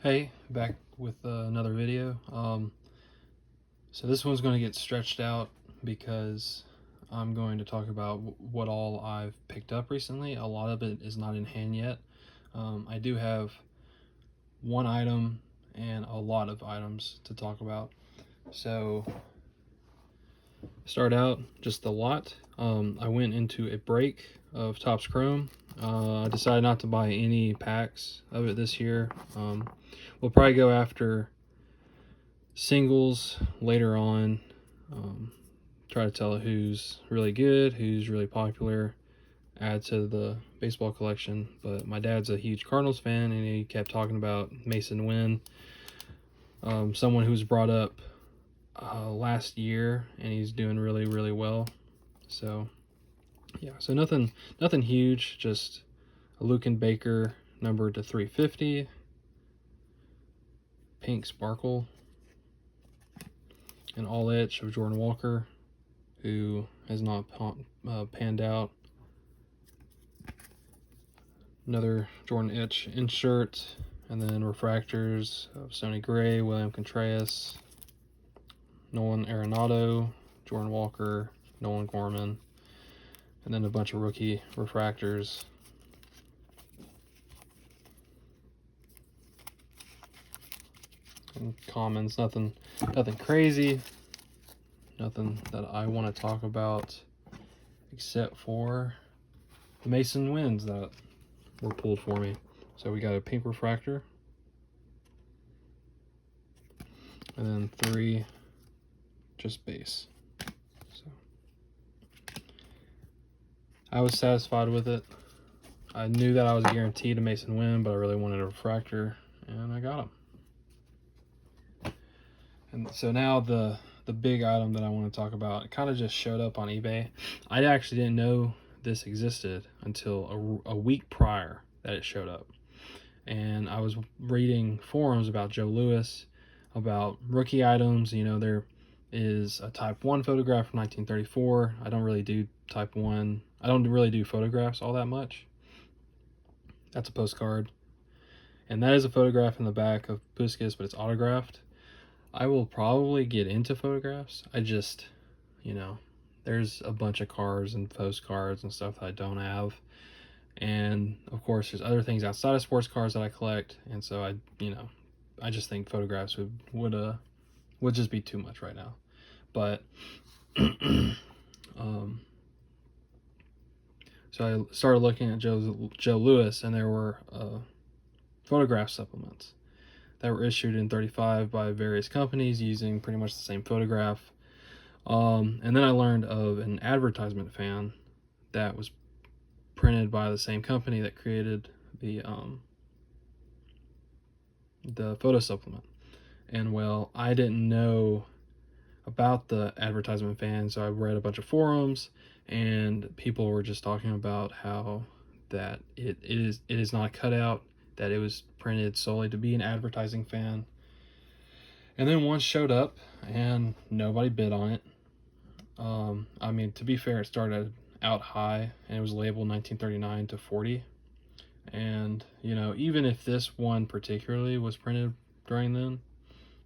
Hey, back with another video. So this one's going to get stretched out because I'm going to talk about what all I've picked up recently. A lot of it is not in hand yet. I do have one item and a lot of items to talk about. So start out just the lot. I went into a break of Topps Chrome. I decided not to buy any packs of it this year. We'll probably go after singles later on. Try to tell who's really good, who's really popular, add to the baseball collection. But my dad's a huge Cardinals fan, and he kept talking about Mason Wynn, someone who was brought up last year, and he's doing really well. So yeah, so nothing huge, just a Lucan Baker numbered to 350, pink sparkle, an all etch of Jordan Walker, who has not panned out. Another Jordan etch insert, and then refractors of Sonny Gray, William Contreras, Nolan Arenado, Jordan Walker, Nolan Gorman, and then a bunch of rookie refractors. And commons, nothing crazy, nothing that I want to talk about except for the Mason Wynns that were pulled for me. So we got a pink refractor, and then 3 just base. So I was satisfied with it. I knew that I was guaranteed a Mason Wynn, but I really wanted a refractor, and I got him. And so now the big item that I want to talk about, it kind of just showed up on eBay. I actually didn't know this existed until a week prior that it showed up. And I was reading forums about Joe Louis, about rookie items. You know, there is a Type 1 photograph from 1934. I don't really do Type 1. I don't really do photographs all that much. That's a postcard. And that is a photograph in the back of Puskas, but it's autographed. I will probably get into photographs. I just, you know, there's a bunch of cars and postcards and stuff that I don't have. And of course, there's other things outside of sports cars that I collect. And so I just think photographs would just be too much right now. But so I started looking at Joe Louis, and there were photograph supplements that were issued in 35 by various companies using pretty much the same photograph. And then I learned of an advertisement fan that was printed by the same company that created the photo supplement. And well, I didn't know about the advertisement fan, so I read a bunch of forums, and people were just talking about how that it is not a cutout, that it was printed solely to be an advertising fan. And then one showed up and nobody bid on it. I mean, to be fair, it started out high and it was labeled 1939 to 40. And, you know, even if this one particularly was printed during then,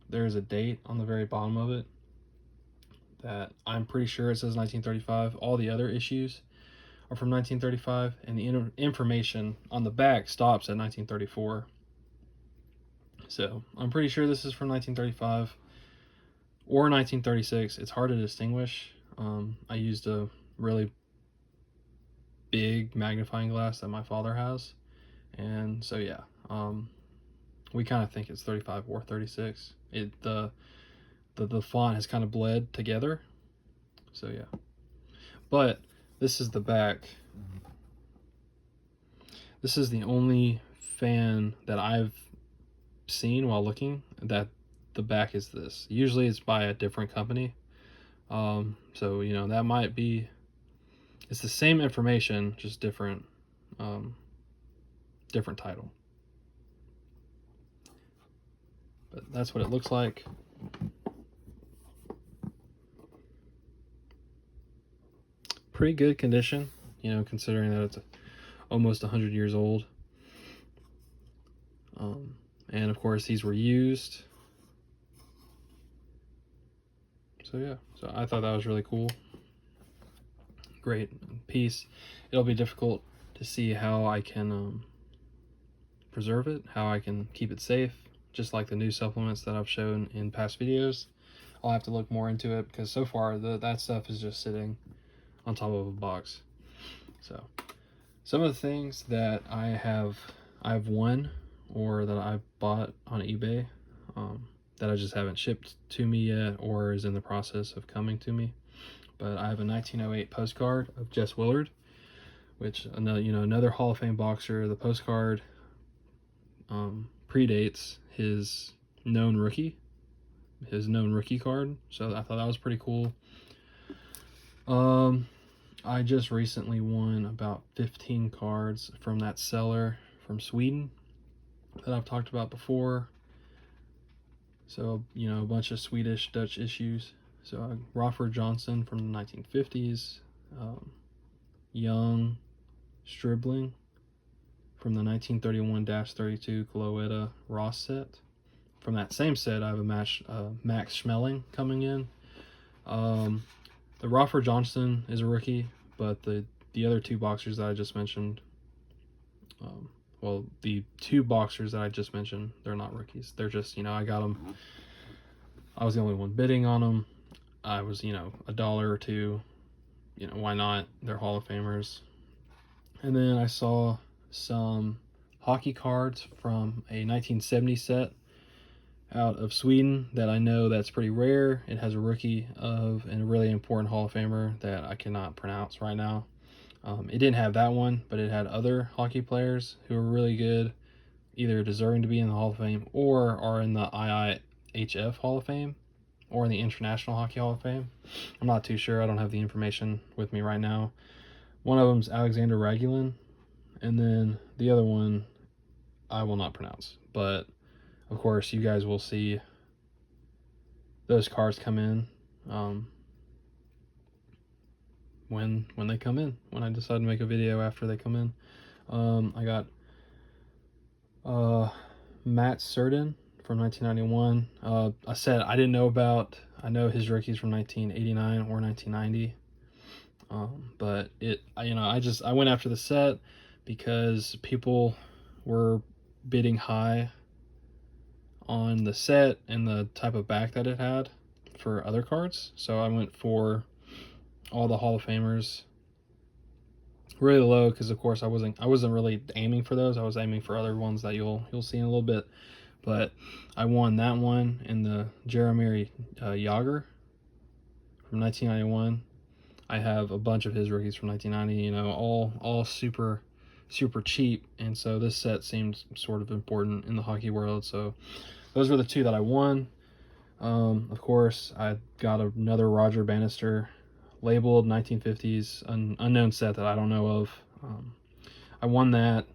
there's a date on the very bottom of it that I'm pretty sure it says 1935. All the other issues are from 1935, and the information on the back stops at 1934. So I'm pretty sure this is from 1935 or 1936. It's hard to distinguish. I used a really big magnifying glass that my father has, and so yeah, we kind of think it's 35 or 36. The font has kind of bled together, so yeah. But this is the back. This is the only fan that I've seen while looking that the back is this. Usually it's by a different company. So, you know, that might be, it's the same information, just different title. But that's what it looks like. Pretty good condition, you know, considering that it's almost 100 years old. And of course, these were used. So yeah, so I thought that was really cool. Great piece. It'll be difficult to see how I can preserve it, how I can keep it safe, just like the new supplements that I've shown in past videos. I'll have to look more into it because so far that stuff is just sitting on top of a box. So some of the things that I've won or that I've bought on eBay that I just haven't shipped to me yet or is in the process of coming to me. But I have a 1908 postcard of Jess Willard, which another Hall of Fame boxer. The postcard predates his known rookie card, so I thought that was pretty cool. I just recently won about 15 cards from that seller from Sweden that I've talked about before. So, a bunch of Swedish Dutch issues. So Rofford Johnson from the 1950s, Young Stribling from the 1931-32 Cloetta Ross set. From that same set, I have a Max Schmeling coming in. The Rofford Johnson is a rookie, but the other two boxers that I just mentioned, well, the two boxers that I just mentioned, they're not rookies. They're just, I got them. I was the only one bidding on them. I was, $1 or $2. Why not? They're Hall of Famers. And then I saw some hockey cards from a 1970 set out of Sweden that I know that's pretty rare. It has a rookie of a really important Hall of Famer that I cannot pronounce right now. It didn't have that one, but it had other hockey players who are really good, either deserving to be in the Hall of Fame or are in the IIHF Hall of Fame or in the International Hockey Hall of Fame. I'm not too sure. I don't have the information with me right now. One of them's Alexander Ragulin, and then the other one I will not pronounce. But of course, you guys will see those cards come in when they come in. When I decide to make a video after they come in, I got Matt Cerdan from 1991. I said I didn't know about. I know his rookies from 1989 or 1990. But I went after the set because people were bidding high on the set and the type of back that it had for other cards. So I went for all the Hall of Famers really low because of course I wasn't really aiming for those. I was aiming for other ones that you'll see in a little bit. But I won that one in the Jaromir Jagr from 1991. I have a bunch of his rookies from 1990, all super cheap, and so this set seemed sort of important in the hockey world. So those were the two that I won. Of course, I got another Roger Bannister labeled 1950s, an unknown set that I don't know of. I won that.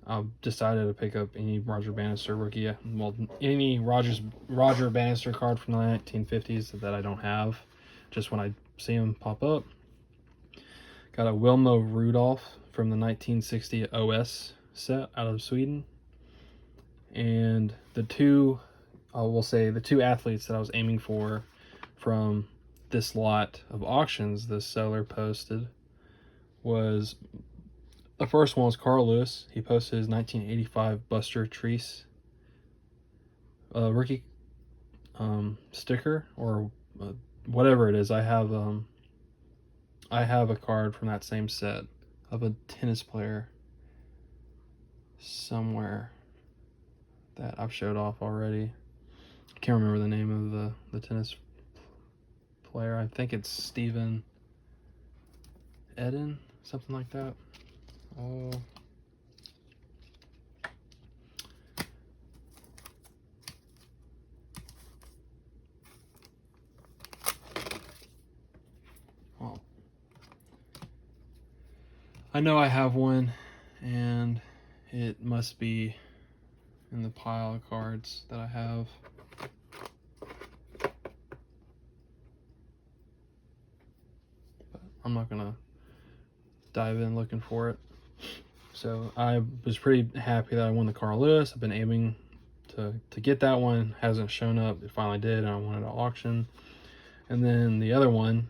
I decided to pick up any Roger Bannister rookie, any Roger Bannister card from the 1950s that I don't have, just when I see them pop up. Got a Wilma Rudolph from the 1960 OS set out of Sweden. And the two athletes that I was aiming for from this lot of auctions this seller posted was, the first one was Carl Lewis. He posted his 1985 Buster Treese rookie sticker, or whatever it is. I have a card from that same set of a tennis player somewhere that I've showed off already. I can't remember the name of the tennis player. I think it's Steven Eden, something like that. Oh. Well, I know I have one, and it must be in the pile of cards that I have. But I'm not gonna dive in looking for it. So I was pretty happy that I won the Carl Lewis. I've been aiming to get that one. Hasn't shown up. It finally did, and I wanted to auction. And then the other one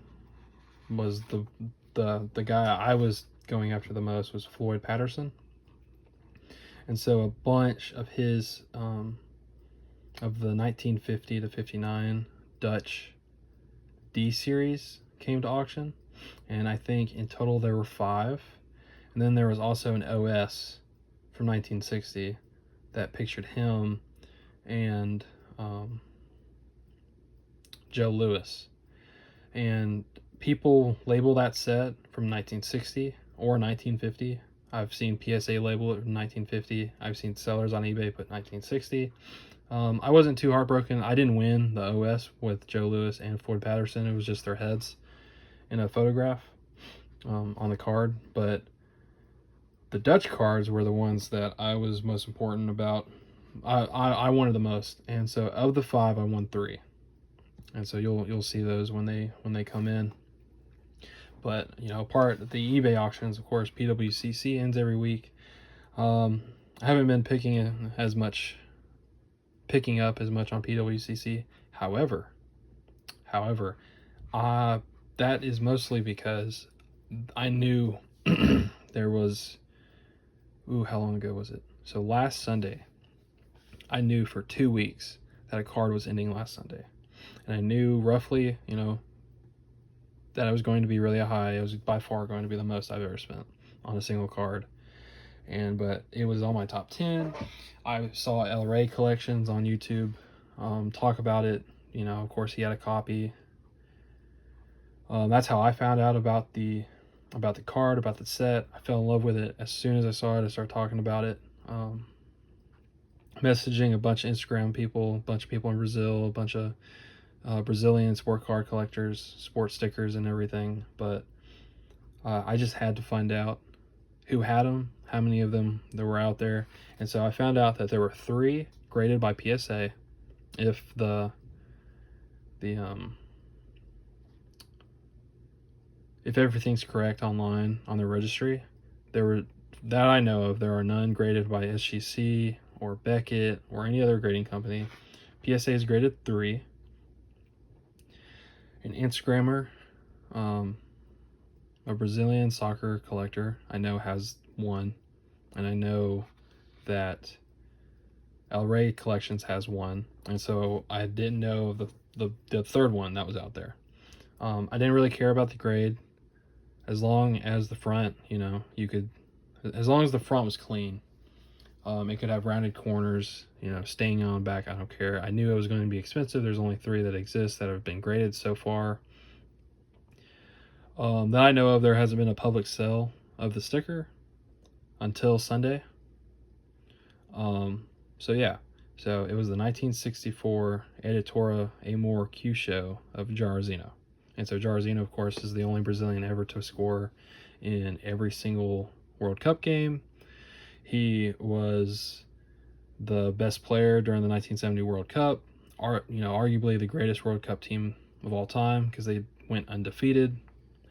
was the guy I was going after the most was Floyd Patterson. And so a bunch of his of the 1950 to 59 Dutch D series came to auction, and I think in total there were 5. And then there was also an OS from 1960 that pictured him and Joe Louis. And people label that set from 1960 or 1950. I've seen PSA label it from 1950. I've seen sellers on eBay put 1960. I wasn't too heartbroken. I didn't win the OS with Joe Louis and Floyd Patterson. It was just their heads in a photograph on the card. But the Dutch cards were the ones that I was most important about. I wanted the most, and so of the 5, I won 3. And so you'll see those when they come in. But part the eBay auctions, of course, PWCC ends every week. I haven't been picking up as much on PWCC. However, that is mostly because I knew there was. How long ago was it? So last Sunday, I knew for 2 weeks that a card was ending last Sunday. And I knew roughly, that it was going to be really high. It was by far going to be the most I've ever spent on a single card. But it was on my top 10. I saw El Rey Collections on YouTube talk about it. Of course, he had a copy. That's how I found out about the card, about the set. I fell in love with it as soon as I saw it. I started talking about it. Messaging a bunch of Instagram people, a bunch of people in Brazil, a bunch of Brazilian sport card collectors, sports stickers and everything. But I just had to find out who had them, how many of them there were out there. And so I found out that there were 3 graded by PSA. If if everything's correct online on the registry, that I know of, there are none graded by SGC or Beckett or any other grading company. PSA is graded 3. An Instagrammer, a Brazilian soccer collector, I know has 1, and I know that El Rey Collections has 1, and so I didn't know the third one that was out there. I didn't really care about the grade, as long as the front, as long as the front was clean. It could have rounded corners, staying on back, I don't care. I knew it was going to be expensive. There's only 3 that exist that have been graded so far. That I know of, there hasn't been a public sale of the sticker until Sunday. So it was the 1964 Editora Amor Q show of Jairzinho. And so Jairzinho, of course, is the only Brazilian ever to score in every single World Cup game. He was the best player during the 1970 World Cup, arguably the greatest World Cup team of all time, because they went undefeated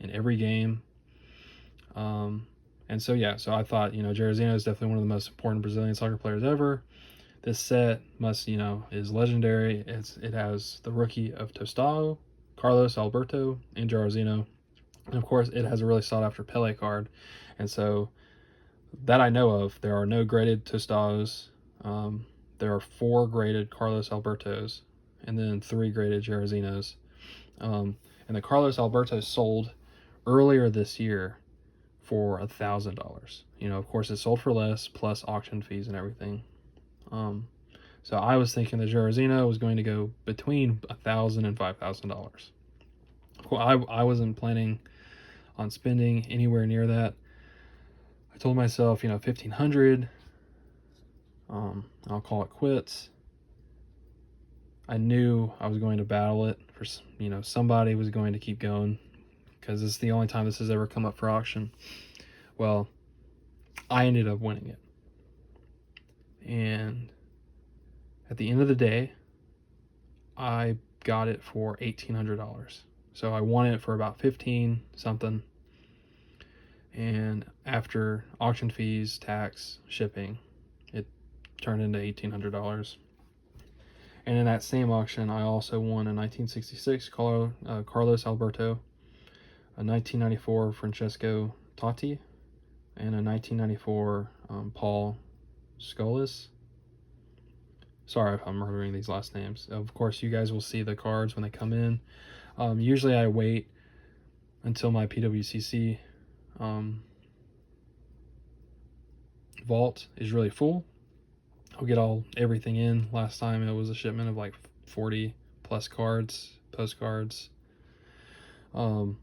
in every game. So I thought, Jairzinho is definitely one of the most important Brazilian soccer players ever. This set is legendary. It has the rookie of Tostão, Carlos Alberto, and Jairzinho. And of course, it has a really sought after Pele card. And so that I know of, there are no graded Tostãos. There are 4 graded Carlos Albertos, and then 3 graded Jairzinhos. And the Carlos Alberto sold earlier this year for $1,000. Of course, it sold for less, plus auction fees and everything. So I was thinking the Jairzinho was going to go between $1,000 and $5,000. I wasn't planning on spending anywhere near that. I told myself, $1,500. I'll call it quits. I knew I was going to battle it for, somebody was going to keep going, because it's the only time this has ever come up for auction. Well, I ended up winning it. And at the end of the day, I got it for $1,800. So I won it for about 15 something. And after auction fees, tax, shipping, it turned into $1,800. And in that same auction, I also won a 1966 Carlos Alberto, a 1994 Francesco Totti, and a 1994 Paul Scholes. Sorry if I'm murdering these last names. Of course, you guys will see the cards when they come in. Usually I wait until my PWCC vault is really full. I'll get everything in. Last time it was a shipment of like 40 plus cards, postcards. But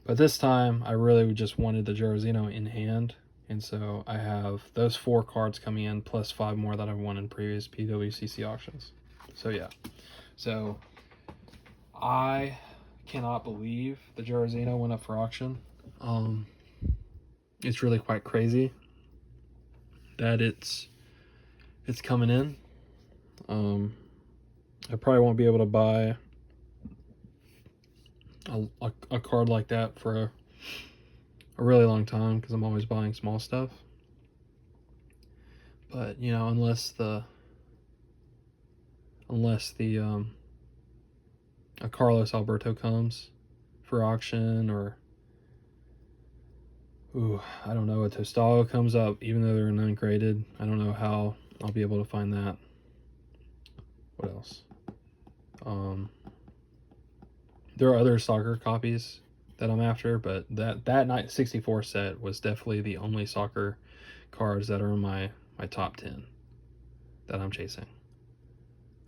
this time I really just wanted the Giorgino in hand. And so I have those 4 cards coming in plus 5 more that I've won in previous PWCC auctions. So yeah. So I cannot believe the Giorgino went up for auction. It's really quite crazy that it's coming in. I probably won't be able to buy a card like that for a really long time because I'm always buying small stuff. But you know, unless the a Carlos Alberto comes for auction, or I don't know, a Tostado comes up, even though they're ungraded, I don't know how I'll be able to find that. What else? There are other soccer copies that I'm after, but that night 64 set was definitely the only soccer cards that are in my top 10 that I'm chasing.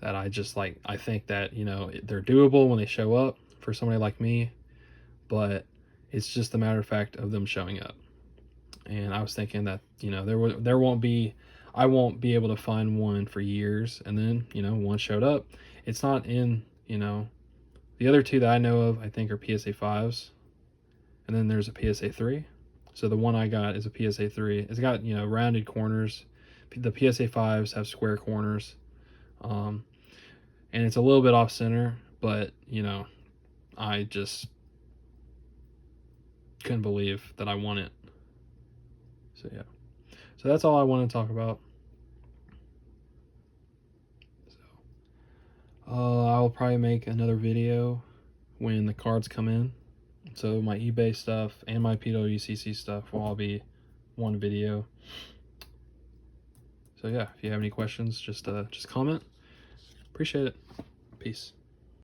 That I just like. I think that, you know, they're doable when they show up for somebody like me, but it's just a matter of fact of them showing up. And I was thinking that, you know, I won't be able to find one for years, and then, you know, one showed up. It's not in, you know, the other 2 that I know of, I think, are PSA 5s, and then there's a PSA 3. So the one I got is a PSA 3. It's got, you know, rounded corners. The PSA 5s have square corners, and it's a little bit off center, but, you know, I just couldn't believe that I won it. So yeah, so that's all I want to talk about. So I'll probably make another video when the cards come in. So my eBay stuff and my PWCC stuff will all be one video. So yeah, if you have any questions, just comment. Appreciate it. Peace.